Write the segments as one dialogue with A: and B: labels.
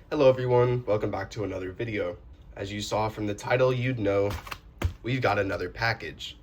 A: Hello everyone, welcome back to another video. As you saw from the title, you'd know we've got another package.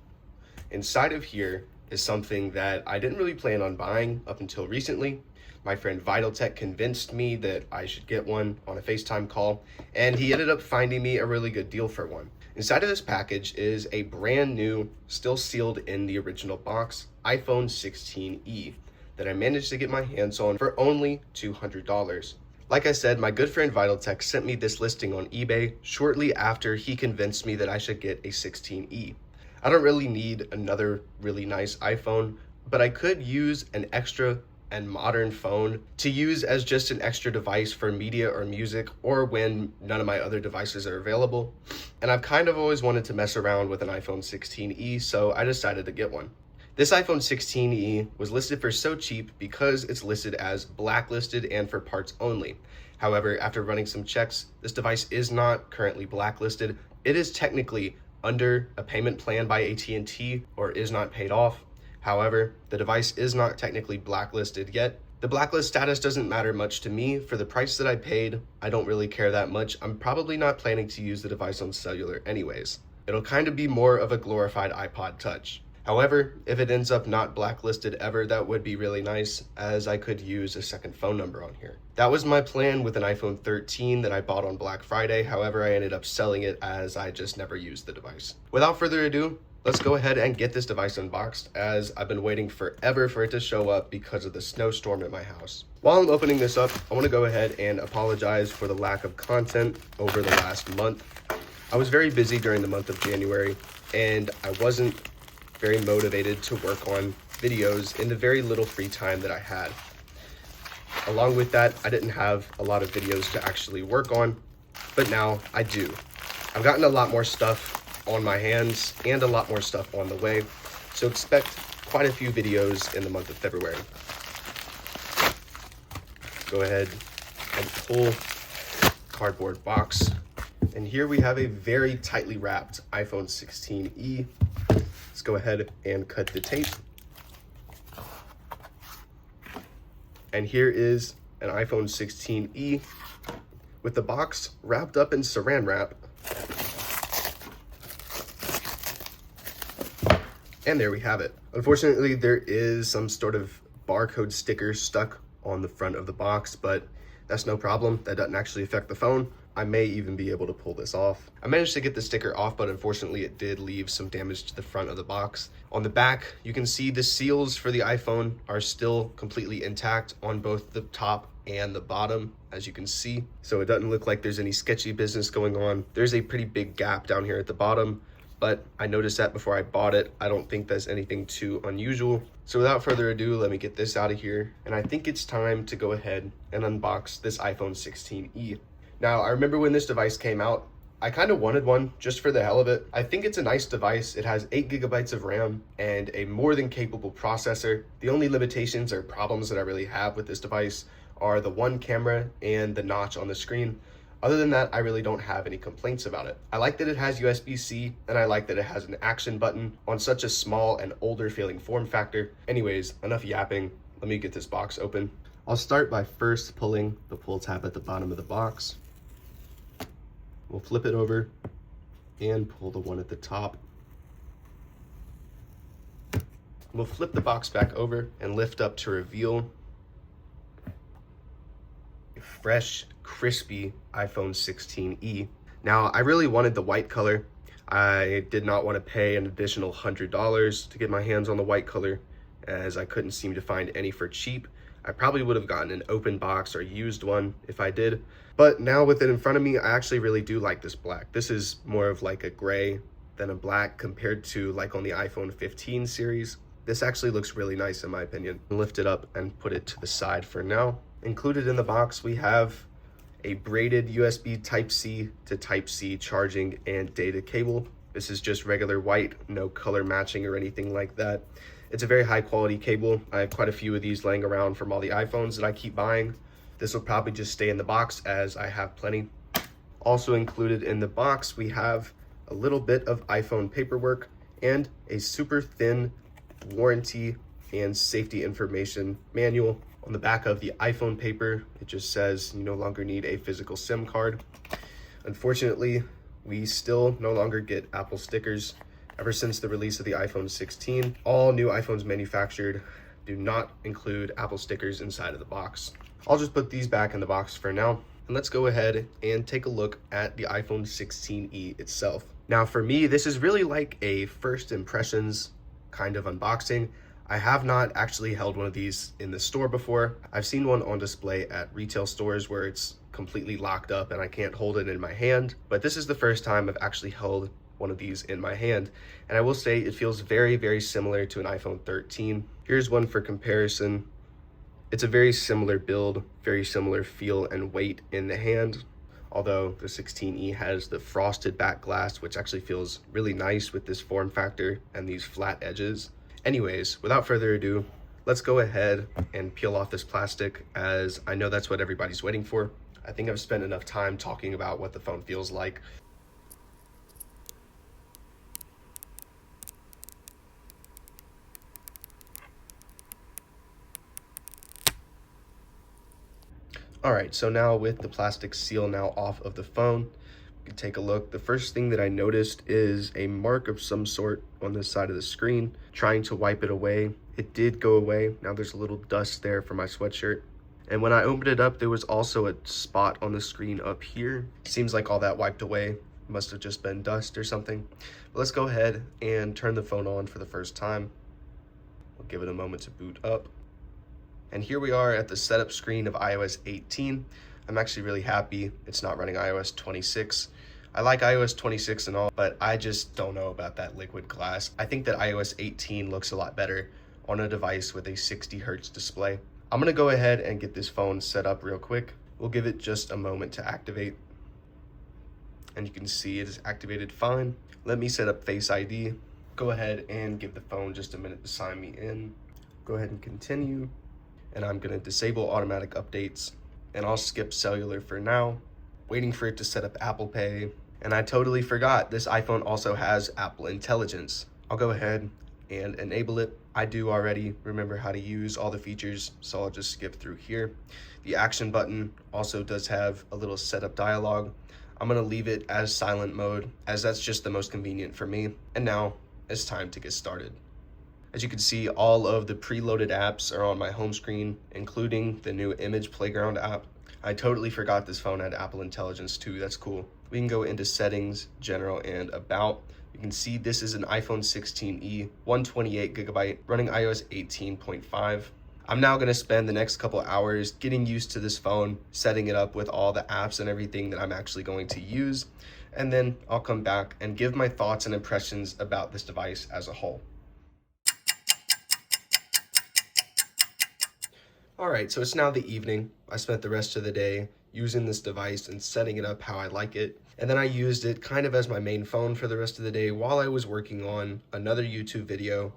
A: Inside of here is something that I didn't really plan on buying up until recently. My friend VitalTech convinced me that I should get one on a FaceTime call, and he ended up finding me a really good deal for one. Inside of this package is a brand new, still sealed in the original box, iPhone 16e that I managed to get my hands on for only $200. Like I said, my good friend VitalTech sent me this listing on eBay shortly after he convinced me that I should get a 16e. I don't really need another really nice iPhone, but I could use an extra and modern phone to use as just an extra device for media or music, or when none of my other devices are available. And I've kind of always wanted to mess around with an iPhone 16e, so I decided to get one. This iPhone 16e was listed for so cheap because it's listed as blacklisted and for parts only. However, after running some checks, this device is not currently blacklisted. It is technically under a payment plan by AT&T or is not paid off. However, the device is not technically blacklisted yet. The blacklist status doesn't matter much to me. For the price that I paid, I don't really care that much. I'm probably not planning to use the device on cellular anyways. It'll kind of be more of a glorified iPod Touch. However, if it ends up not blacklisted ever, that would be really nice, as I could use a second phone number on here. That was my plan with an iPhone 13 that I bought on Black Friday. However, I ended up selling it as I just never used the device. Without further ado, let's go ahead and get this device unboxed, as I've been waiting forever for it to show up because of the snowstorm at my house. While I'm opening this up, I want to go ahead and apologize for the lack of content over the last month. I was very busy during the month of January, and I wasn't very motivated to work on videos in the very little free time that I had. Along with that, I didn't have a lot of videos to actually work on, but now I do. I've gotten a lot more stuff on my hands and a lot more stuff on the way, so expect quite a few videos in the month of February. Go ahead and pull cardboard box, and here we have a very tightly wrapped iPhone 16e. Let's go ahead and cut the tape. And here is an iPhone 16e with the box wrapped up in saran wrap. And there we have it. Unfortunately, there is some sort of barcode sticker stuck on the front of the box, but that's no problem. That doesn't actually affect the phone. I may even be able to pull this off. I managed to get the sticker off, but unfortunately it did leave some damage to the front of the box. On the back, you can see the seals for the iPhone are still completely intact on both the top and the bottom, as you can see. So it doesn't look like there's any sketchy business going on. There's a pretty big gap down here at the bottom, but I noticed that before I bought it. I don't think that's anything too unusual. So without further ado, let me get this out of here. And I think it's time to go ahead and unbox this iPhone 16e. Now, I remember when this device came out, I kind of wanted one just for the hell of it. I think it's a nice device. It has 8 gigabytes of RAM and a more than capable processor. The only limitations or problems that I really have with this device are the one camera and the notch on the screen. Other than that, I really don't have any complaints about it. I like that it has USB-C, and I like that it has an action button on such a small and older feeling form factor. Anyways, enough yapping. Let me get this box open. I'll start by first pulling the pull tab at the bottom of the box. We'll flip it over and pull the one at the top. We'll flip the box back over and lift up to reveal a fresh, crispy iPhone 16e. Now, I really wanted the white color. I did not want to pay an additional $100 to get my hands on the white color, as I couldn't seem to find any for cheap. I probably would have gotten an open box or used one if I did. But now with it in front of me, I actually really do like this black. This is more of like a gray than a black compared to like on the iPhone 15 series. This actually looks really nice in my opinion. Lift it up and put it to the side for now. Included in the box, we have a braided USB Type-C to Type-C charging and data cable. This is just regular white, no color matching or anything like that. It's a very high quality cable. I have quite a few of these laying around from all the iPhones that I keep buying. This will probably just stay in the box as I have plenty. Also included in the box, we have a little bit of iPhone paperwork and a super thin warranty and safety information manual On the back of the iPhone paper, it just says you no longer need a physical SIM card. Unfortunately, we still no longer get Apple stickers. Ever since the release of the iPhone 16, all new iPhones manufactured do not include Apple stickers inside of the box. I'll just put these back in the box for now. And let's go ahead and take a look at the iPhone 16e itself. Now for me, this is really like a first impressions kind of unboxing. I have not actually held one of these in the store before. I've seen one on display at retail stores where it's completely locked up and I can't hold it in my hand, but this is the first time I've actually held one of these in my hand. And I will say it feels very, very similar to an iPhone 13. Here's one for comparison. It's a very similar build, very similar feel and weight in the hand, although the 16e has the frosted back glass, which actually feels really nice with this form factor and these flat edges. Anyways, without further ado, let's go ahead and peel off this plastic, as I know that's what everybody's waiting for. I think I've spent enough time talking about what the phone feels like. All right, so now with the plastic seal now off of the phone, you can take a look. The first thing that I noticed is a mark of some sort on this side of the screen. Trying to wipe it away. It did go away. Now there's a little dust there for my sweatshirt. And when I opened it up, there was also a spot on the screen up here. Seems like all that wiped away. Must have just been dust or something. But let's go ahead and turn the phone on for the first time. We'll give it a moment to boot up. And here we are at the setup screen of iOS 18. I'm actually really happy it's not running iOS 26. I like iOS 26 and all, but I just don't know about that liquid glass. I think that iOS 18 looks a lot better on a device with a 60 Hertz display. I'm gonna go ahead and get this phone set up real quick. We'll give it just a moment to activate. And you can see it is activated fine. Let me set up Face ID. Go ahead and give the phone just a minute to sign me in. Go ahead and continue. And I'm gonna disable automatic updates, and I'll skip cellular for now, waiting for it to set up Apple Pay. And I totally forgot this iPhone also has Apple Intelligence. I'll go ahead and enable it. I do already remember how to use all the features, so I'll just skip through here. The action button also does have a little setup dialog. I'm gonna leave it as silent mode, as that's just the most convenient for me. And now it's time to get started. As you can see, all of the preloaded apps are on my home screen, including the new Image Playground app. I totally forgot this phone had Apple Intelligence too, that's cool. We can go into settings, general, and about. You can see this is an iPhone 16e, 128GB, running iOS 18.5. I'm now gonna spend the next couple hours getting used to this phone, setting it up with all the apps and everything that I'm actually going to use, and then I'll come back and give my thoughts and impressions about this device as a whole. All right, so it's now the evening. I spent the rest of the day using this device and setting it up how I like it. And then I used it kind of as my main phone for the rest of the day while I was working on another YouTube video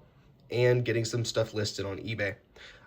A: and getting some stuff listed on eBay.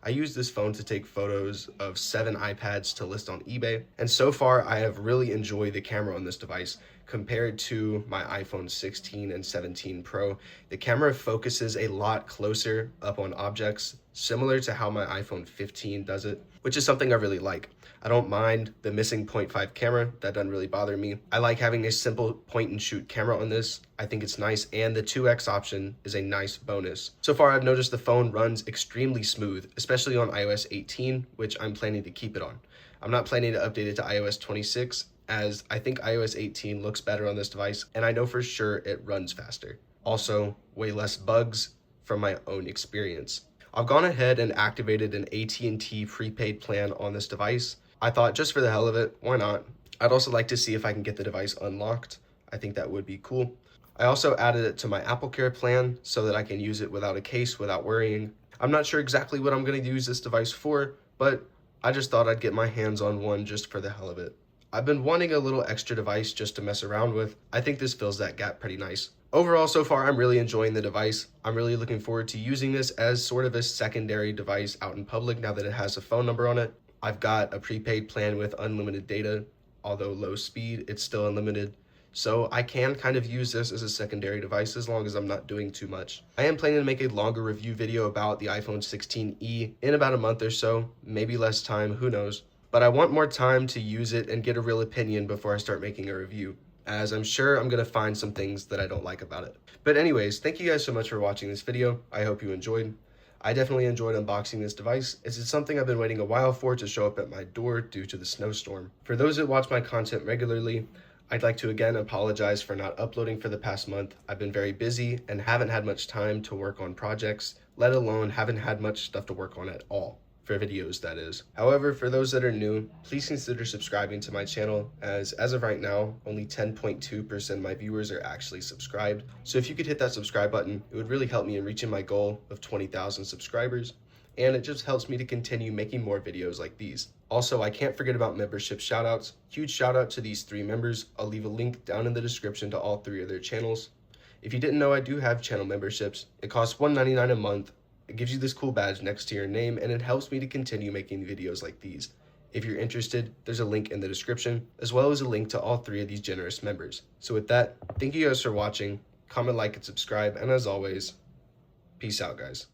A: I used this phone to take photos of 7 iPads to list on eBay. And so far, I have really enjoyed the camera on this device compared to my iPhone 16 and 17 Pro. The camera focuses a lot closer up on objects, similar to how my iPhone 15 does it, which is something I really like. I don't mind the missing 0.5 camera, that doesn't really bother me. I like having a simple point and shoot camera on this. I think it's nice, and the 2x option is a nice bonus. So far, I've noticed the phone runs extremely smooth, especially on iOS 18, which I'm planning to keep it on. I'm not planning to update it to iOS 26, as I think iOS 18 looks better on this device, and I know for sure it runs faster. Also, way less bugs from my own experience. I've gone ahead and activated an AT&T prepaid plan on this device. I thought just for the hell of it, why not? I'd also like to see if I can get the device unlocked. I think that would be cool. I also added it to my AppleCare plan so that I can use it without a case, without worrying. I'm not sure exactly what I'm going to use this device for, but I just thought I'd get my hands on one just for the hell of it. I've been wanting a little extra device just to mess around with. I think this fills that gap pretty nice. Overall, so far, I'm really enjoying the device. I'm really looking forward to using this as sort of a secondary device out in public now that it has a phone number on it. I've got a prepaid plan with unlimited data. Although low speed, it's still unlimited. so I can kind of use this as a secondary device as long as I'm not doing too much. I am planning to make a longer review video about the iPhone 16e in about a month or so, maybe less time, who knows. But I want more time to use it and get a real opinion before I start making a review, as I'm sure I'm going to find some things that I don't like about it. But anyways, thank you guys so much for watching this video. I hope you enjoyed. I definitely enjoyed unboxing this device, as it's something I've been waiting a while for to show up at my door due to the snowstorm. For those that watch my content regularly, I'd like to again apologize for not uploading for the past month. I've been very busy and haven't had much time to work on projects, let alone haven't had much stuff to work on at all. For videos, that is. However, for those that are new, please consider subscribing to my channel, as of right now, only 10.2% of my viewers are actually subscribed. So if you could hit that subscribe button, it would really help me in reaching my goal of 20,000 subscribers, and it just helps me to continue making more videos like these. Also, I can't forget about membership shoutouts. Huge shout out to these 3 members. I'll leave a link down in the description to all 3 of their channels. If you didn't know, I do have channel memberships. It costs $1.99 a month. It gives you this cool badge next to your name, and it helps me to continue making videos like these. If you're interested, there's a link in the description, as well as a link to all 3 of these generous members. So with that, thank you guys for watching. Comment, like, and subscribe, and as always, peace out, guys.